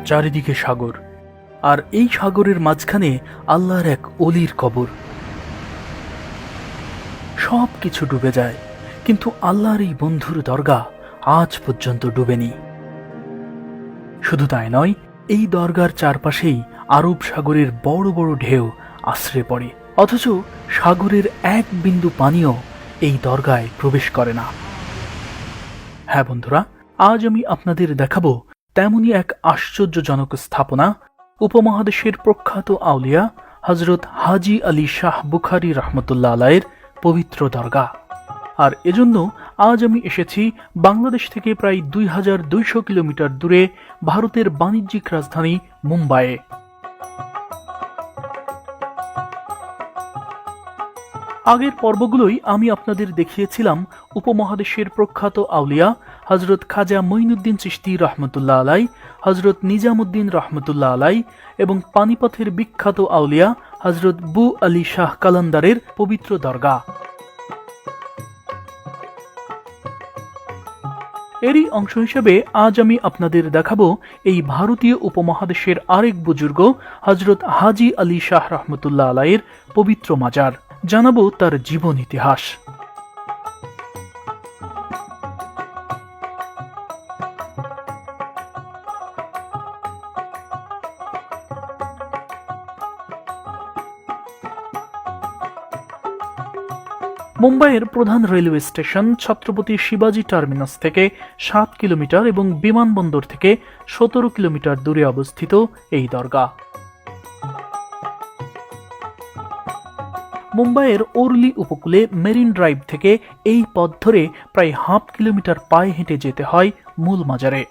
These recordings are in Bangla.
চারিদিকে সাগর, আর এই সাগরের মাঝখানে আল্লাহর এক অলির কবর। সব কিছু ডুবে যায়, কিন্তু আল্লাহর এই বন্ধুর দরগা আজ পর্যন্ত ডুবেনি। শুধু তাই নয়, এই দরগার চারপাশেই আরব সাগরের বড় বড় ঢেউ আশ্রে পড়ে, অথচ সাগরের এক বিন্দু পানিও এই দরগায় প্রবেশ করে না। হ্যাঁ বন্ধুরা, আজ আমি আপনাদের দেখাবো তেমনই এক আশ্চর্যজনক স্থাপনা, উপমহাদেশের প্রখ্যাত আউলিয়া হযরত হাজী আলী শাহ বুখারী রাহমাতুল্লাহ আলাইহির পবিত্র দরগা। আর এজন্য আজ আমি এসেছি বাংলাদেশ থেকে প্রায় 2200 কিলোমিটার দূরে ভারতের বাণিজ্যিক রাজধানী মুম্বাইয়ে। আগের পর্বগুলোই আমি আপনাদের দেখিয়েছিলাম উপমহাদেশের প্রখ্যাত আউলিয়া হযরত খাজা মঈনুদ্দিন চিশতি রহমতুল্লাহ আলাই, হযরত নিজামুদ্দিন রহমতুল্লাহ আলাই এবং পানিপথের বিখ্যাত আউলিয়া হযরত বু আলী শাহ কালান্দারের পবিত্র দরগা। এরই অংশ হিসেবে আজ আমি আপনাদের দেখাবো এই ভারতীয় উপমহাদেশের আরেক বুজুর্গ হযরত হাজী আলী শাহ রহমতুল্লাহ আলাইয়ের পবিত্র মাজার, জানাবো তার জীবন ইতিহাস। মুম্বাইয়ের প্রধান রেলওয়ে স্টেশন ছত্রপতি শিবাজি টার্মিনাস থেকে 7 কিলোমিটার এবং বিমানবন্দর থেকে 17 কিলোমিটার দূরে অবস্থিত এই দরগা। মুম্বাইয়ের ওরলি উপকূলে মেরিন ড্রাইভ থেকে এই পথ ধরে প্রায় হাফ কিলোমিটার পায়ে হেঁটে যেতে হয় মূল মাজারে।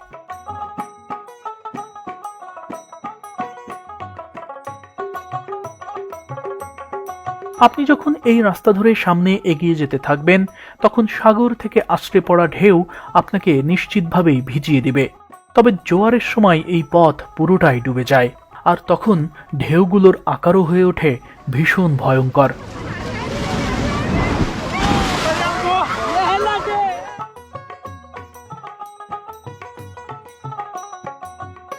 আপনি যখন এই রাস্তা ধরে সামনে এগিয়ে যেতে থাকবেন, তখন সাগর থেকে আছড়ে পড়া ঢেউ আপনাকে নিশ্চিতভাবেই ভিজিয়ে দিবে। তবে জোয়ারের সময় এই পথ পুরোটাই ডুবে যায়, আর তখন ঢেউগুলোর আকারও হয়ে ওঠে ভীষণ ভয়ঙ্কর।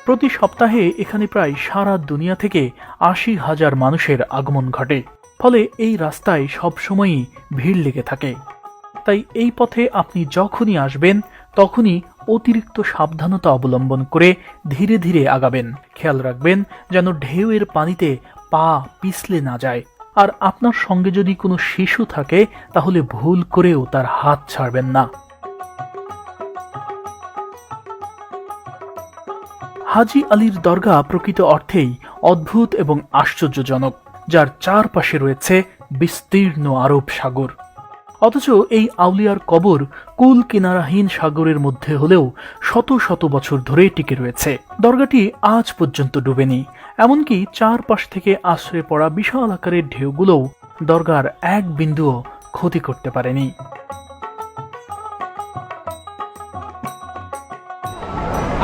প্রতি সপ্তাহে এখানে প্রায় সারা দুনিয়া থেকে 80,000 মানুষের আগমন ঘটে, ফলে এই রাস্তায় সবসময়ই ভিড় লেগে থাকে। তাই এই পথে আপনি যখনই আসবেন তখনই অতিরিক্ত সাবধানতা অবলম্বন করে ধীরে ধীরে আগাবেন। খেয়াল রাখবেন যেন ঢেউয়ের পানিতে পা পিছলে না যায়। আর আপনার সঙ্গে যদি কোনো শিশু থাকে তাহলে ভুল করেও তার হাত ছাড়বেন না। হাজী আলীর দরগা প্রকৃত অর্থেই অদ্ভুত এবং আশ্চর্যজনক, যার চারপাশে রয়েছে বিস্তীর্ণ আরব সাগর। অথচ এই আউলিয়ার কবর কুল কিনারাহীন সাগরের মধ্যে হলেও শত শত বছর ধরে টিকে রয়েছে। দরগাটি আজ পর্যন্ত ডুবেনি, এমনকি চারপাশ থেকে আশ্রয় পড়া বিশাল আকারের ঢেউগুলোও দরগার এক বিন্দুও ক্ষতি করতে পারেনি।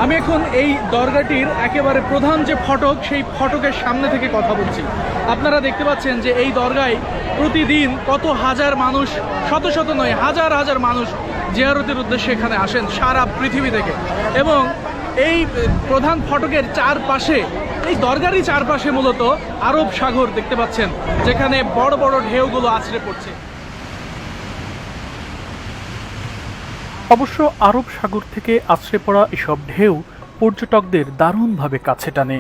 আমি এখন এই দরগাটির একেবারে প্রধান যে ফটক, সেই ফটকের সামনে থেকে কথা বলছি। আপনারা দেখতে পাচ্ছেন যে এই দরগায় প্রতিদিন কত হাজার মানুষ, শত শত নয় হাজার হাজার মানুষ জিয়ারতের উদ্দেশ্যে এখানে আসেন সারা পৃথিবী থেকে। এবং এই প্রধান ফটকের চারপাশে, এই দরগারই চারপাশে মূলত আরব সাগর দেখতে পাচ্ছেন, যেখানে বড় বড় ঢেউগুলো আছড়ে পড়ছে। অবশ্য আরব সাগর থেকে আছড়ে পড়া এসব ঢেউ পর্যটকদের দারুণভাবে কাছে টানে।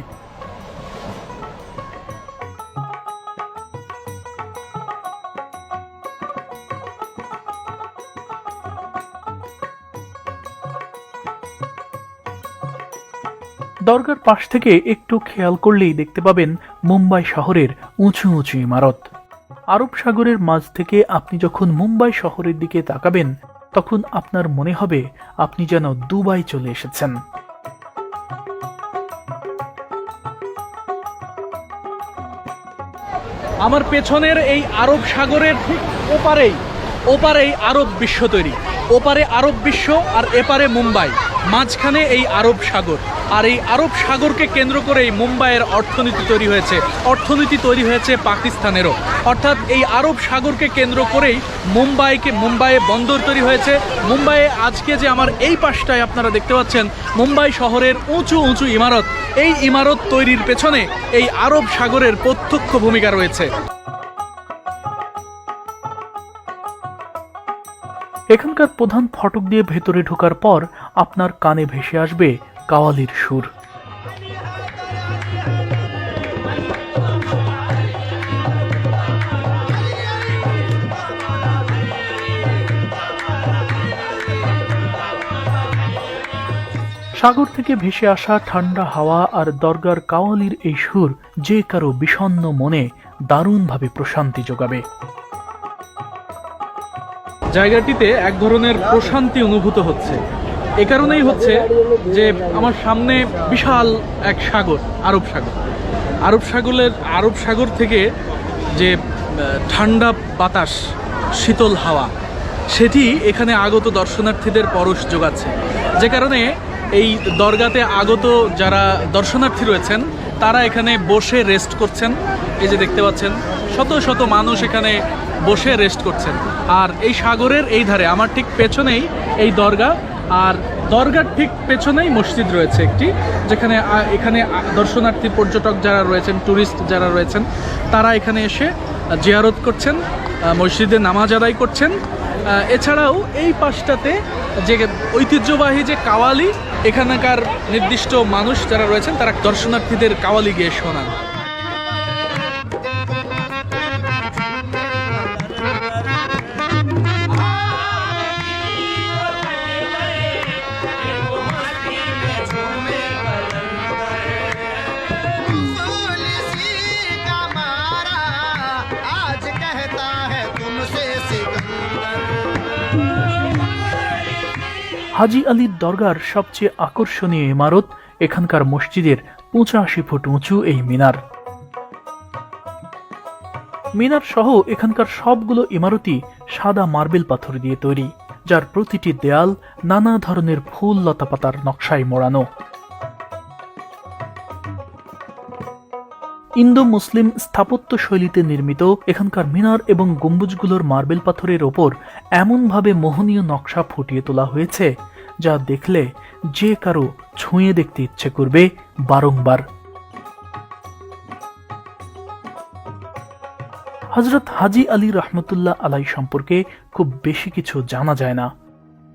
দরগার পাশ থেকে একটু খেয়াল করলেই দেখতে পাবেন মুম্বাই শহরের উঁচু উঁচু ইমারত। আরব সাগরের মাঝ থেকে আপনি যখন মুম্বাই শহরের দিকে তাকাবেন, তখন আপনার মনে হবে আপনি যেন দুবাই চলে এসেছেন। আমার পেছনের এই আরব সাগরের ঠিক ওপারেই আরব বিশ্ব তৈরি। ওপারে আরব বিশ্ব আর এপারে মুম্বাই। মাঝখানে এই আরব সাগর, আর এই আরব সাগরকে কেন্দ্র করেই মুম্বাইয়ের অর্থনীতি তৈরি হয়েছে, অর্থনীতি তৈরি হয়েছে পাকিস্তানেরও। অর্থাৎ এই আরব সাগরকে কেন্দ্র করেই মুম্বাইয়ে বন্দর তৈরি হয়েছে। মুম্বাইয়ে আজকে যে আমার এই পাশটায় আপনারা দেখতে পাচ্ছেন মুম্বাই শহরের উঁচু উঁচু ইমারত, এই ইমারত তৈরির পেছনে এই আরব সাগরের প্রত্যক্ষ ভূমিকা রয়েছে। এখানকার প্রধান ফটক দিয়ে ভেতরে ঢোকার পর আপনার কানে ভেসে আসবে কাওয়ালির সুর। সাগর থেকে ভেসে আসা ঠান্ডা হাওয়া আর দরগার কাওয়ালির এই সুর যে কারো বিষণ্ণ মনে দারুণভাবে প্রশান্তি যোগাবে। জায়গাটিতে এক ধরনের প্রশান্তি অনুভূত হচ্ছে। এ কারণেই হচ্ছে যে আমার সামনে বিশাল এক সাগর, আরব সাগর থেকে যে ঠান্ডা বাতাস, শীতল হাওয়া, সেটি এখানে আগত দর্শনার্থীদের পরশ যোগাচ্ছে। যে কারণে এই দরগাতে আগত যারা দর্শনার্থী রয়েছেন তারা এখানে বসে রেস্ট করছেন। এই যে দেখতে পাচ্ছেন শত শত মানুষ এখানে বসে রেস্ট করছেন। আর এই সাগরের এই ধারে আমার ঠিক পেছনেই এই দরগা, আর দরগার ঠিক পেছনেই মসজিদ রয়েছে একটি, যেখানে এখানে দর্শনার্থী পর্যটক যারা রয়েছেন, ট্যুরিস্ট যারা রয়েছেন, তারা এখানে এসে জিয়ারত করছেন, মসজিদে নামাজ আদায় করছেন। এছাড়াও এই পাশটাতে যে ঐতিহ্যবাহী যে কাওয়ালি, এখানকার নির্দিষ্ট মানুষ যারা রয়েছেন তারা দর্শনার্থীদের কাওয়ালি গিয়ে শোনান। হাজি আলীর দরগার সবচেয়ে আকর্ষণীয় ইমারত এখানকার মসজিদের 85 ফুট উঁচু এই মিনার সহ এখানকার সবগুলো ইমারতই সাদা মার্বেল পাথর দিয়ে তৈরি, যার প্রতিটি দেয়াল নানা ধরনের ফুল লতাপাতার নকশায় মোড়ানো। ইন্দো মুসলিম স্থাপত্য শৈলীতে নির্মিত এখানকার মিনার এবং গম্বুজগুলোর মার্বেল পাথরের ওপর এমনভাবে মোহনীয় নকশা ফুটিয়ে তোলা হয়েছে যা দেখলে যে কারো ছুঁয়ে দেখতে ইচ্ছে করবে বারংবার। হযরত হাজি আলী রহমতুল্লাহ আলাই সম্পর্কে খুব বেশি কিছু জানা যায় না।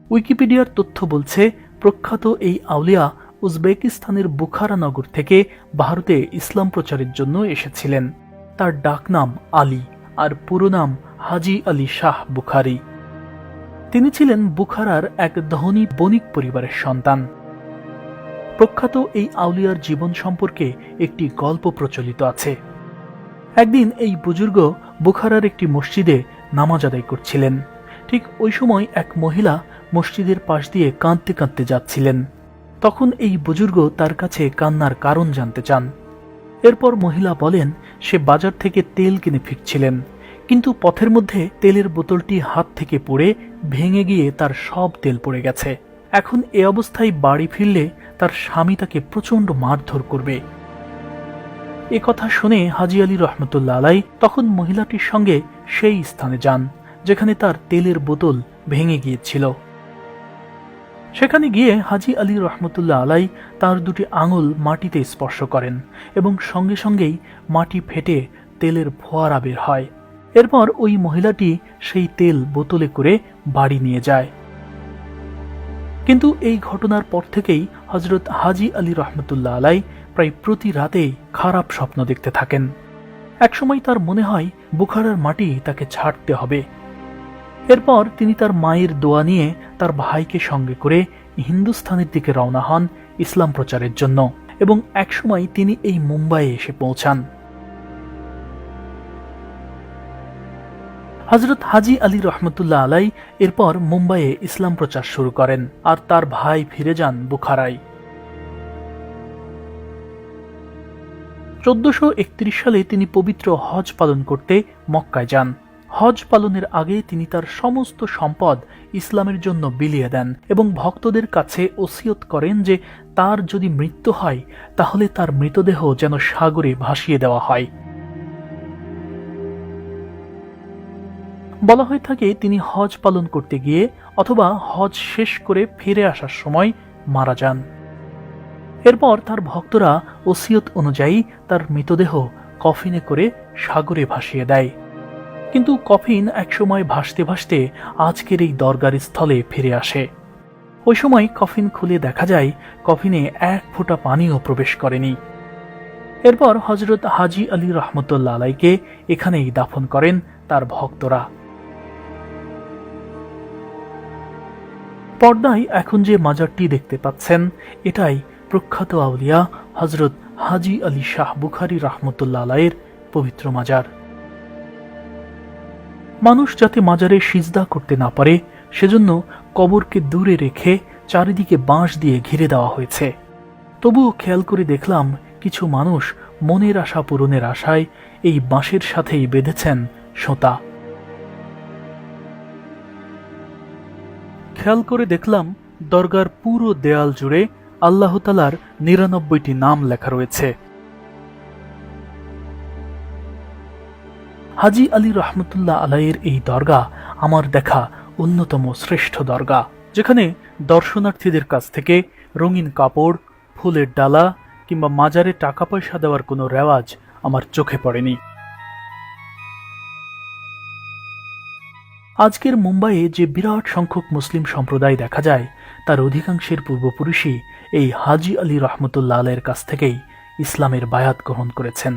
উইকিপিডিয়ার তথ্য বলছে প্রখ্যাত এই আউলিয়া উজবেকিস্তানের বুখারা নগর থেকে ভারতে ইসলাম প্রচারের জন্য এসেছিলেন। তার ডাকনাম আলী আর পুরো নাম হাজি আলী শাহ বুখারি। তিনি ছিলেন বুখারার এক ধনী বণিক পরিবারের সন্তান। প্রখ্যাত এই আউলিয়ার জীবন সম্পর্কে একটি গল্প প্রচলিত আছে। একদিন এই বুজুর্গ বুখারার একটি মসজিদে নামাজ আদায় করছিলেন। ঠিক ওই সময় এক মহিলা মসজিদের পাশ দিয়ে কাঁদতে কাঁদতে যাচ্ছিলেন। তখন এই বুজুর্গ তার কাছে কান্নার কারণ জানতে চান। এরপর মহিলা বলেন সে বাজার থেকে তেল কিনে ফিরছিলেন, কিন্তু পথের মধ্যে তেলের বোতলটি হাত থেকে পড়ে ভেঙে গিয়ে তার সব তেল পড়ে গেছে। এখন এ অবস্থায় বাড়ি ফিরলে তার স্বামী তাকে প্রচন্ড মারধর করবে। এ কথা শুনে হাজি আলী রহমতুল্লাহ আলাই তখন মহিলাটির সঙ্গে সেই স্থানে যান যেখানে তার তেলের বোতল ভেঙে গিয়েছিল। সেখানে গিয়ে হাজি আলী রহমতুল্লাহ আলাই তার দুটি আঙুল মাটিতে স্পর্শ করেন এবং সঙ্গে সঙ্গেই মাটি ফেটে তেলের ফোয়ারা বের হয়। এরপর ওই মহিলাটি সেই তেল বোতলে করে বাড়ি নিয়ে যায়। কিন্তু এই ঘটনার পর থেকেই হযরত হাজি আলী রহমতুল্লাহ আলাই প্রায় প্রতি রাতেই খারাপ স্বপ্ন দেখতে থাকেন। একসময় তার মনে হয় বুখারার মাটি তাকে ছাড়তে হবে। এরপর তিনি তার মায়ের দোয়া নিয়ে তার ভাইকে সঙ্গে করে হিন্দুস্তানের দিকে রওনা হন ইসলাম প্রচারের জন্য, এবং একসময় তিনি এই মুম্বাইয়ে এসে পৌঁছান। হযরত হাজি আলী রহমতুল্লাহ আলাই এরপর মুম্বাইয়ে ইসলাম প্রচার শুরু করেন আর তার ভাই ফিরে যান বুখারায়। 1431 সালে তিনি পবিত্র হজ পালন করতে মক্কায় যান। হজ পালনের আগে তিনি তার সমস্ত সম্পদ ইসলামের জন্য বিলিয়ে দেন এবং ভক্তদের কাছে ওসিয়ত করেন যে তার যদি মৃত্যু হয় তাহলে তার মৃতদেহ যেন সাগরে ভাসিয়ে দেওয়া হয়। বলা হয়ে থাকে তিনি হজ পালন করতে গিয়ে অথবা হজ শেষ করে ফিরে আসার সময় মারা যান। এরপর তার ভক্তরা ওসিয়ত অনুযায়ী তার মৃতদেহ কফিনে করে সাগরে ভাসিয়ে দেয়। কিন্তু কফিন একসময় ভাসতে ভাসতে আজকের এই দরগার স্থলে ফিরে আসে। ওই সময় কফিন খুলে দেখা যায় কফিনে এক ফোঁটা পানিও প্রবেশ করেনি। এরপর হযরত হাজী আলী রহমতুল্লাহ আলাইকে এখানেই দাফন করেন তার ভক্তরা। পর্দায় এখন যে মাজারটি দেখতে পাচ্ছেন এটাই প্রখ্যাত আউলিয়া হযরত হাজী আলী শাহ বুখারী রহমতুল্লাহ আলাইয়ের পবিত্র মাজার। মানুষ যাতে মাজারে সিজদা করতে না পারে সেজন্য কবরকে দূরে রেখে চারিদিকে বাঁশ দিয়ে ঘিরে দেওয়া হয়েছে। তবুও খেয়াল করে দেখলাম কিছু মানুষ মনের আশা পূরণের আশায় এই বাঁশের সাথেই বেঁধেছেন সোঁতা। খেয়াল করে দেখলাম দরগার পুরো দেয়াল জুড়ে আল্লাহ তাআলার ৯৯টি নাম লেখা রয়েছে। হাজী আলী রহমতুল্লাহ আলাইয়ের এই দরগা আমার দেখা অন্যতম শ্রেষ্ঠ দরগা, যেখানে দর্শনার্থীদের কাছ থেকে রঙিন কাপড়, ফুলের ডালা কিংবা মাজারে টাকা পয়সা দেওয়ার কোনো রেওয়াজ আমার চোখে পড়েনি। আজকের মুম্বাইয়ে যে বিরাট সংখ্যক মুসলিম সম্প্রদায় দেখা যায় তার অধিকাংশের পূর্বপুরুষই এই হাজী আলী রহমতুল্লাহ আলাইয়ের কাছ থেকেই ইসলামের বায়াত গ্রহণ করেছেন।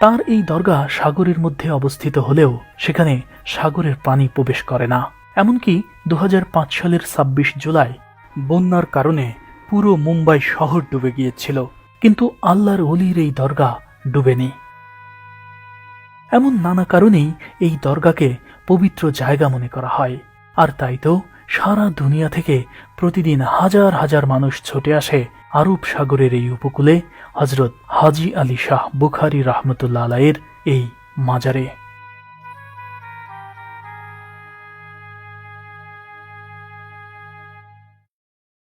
তার এই দরগা সাগরের মধ্যে অবস্থিত হলেও সেখানে সাগরের পানি প্রবেশ করে না। এমনকি ২০০৫ সালের ২৬ জুলাই বন্যার কারণে পুরো মুম্বাই শহর ডুবে গিয়েছিল, কিন্তু আল্লাহর ওলির এই দরগা ডুবেনি। এমন নানা কারণেই এই দরগাকে পবিত্র জায়গা মনে করা হয়। আর তাই তো সারা দুনিয়া থেকে প্রতিদিন হাজার হাজার মানুষ ছুটে আসে আরব সাগরের এই উপকূলে হযরত হাজী আলী শাহ বুখারী রহমতুল্লাহ আলাইয়ের এই মাজারে।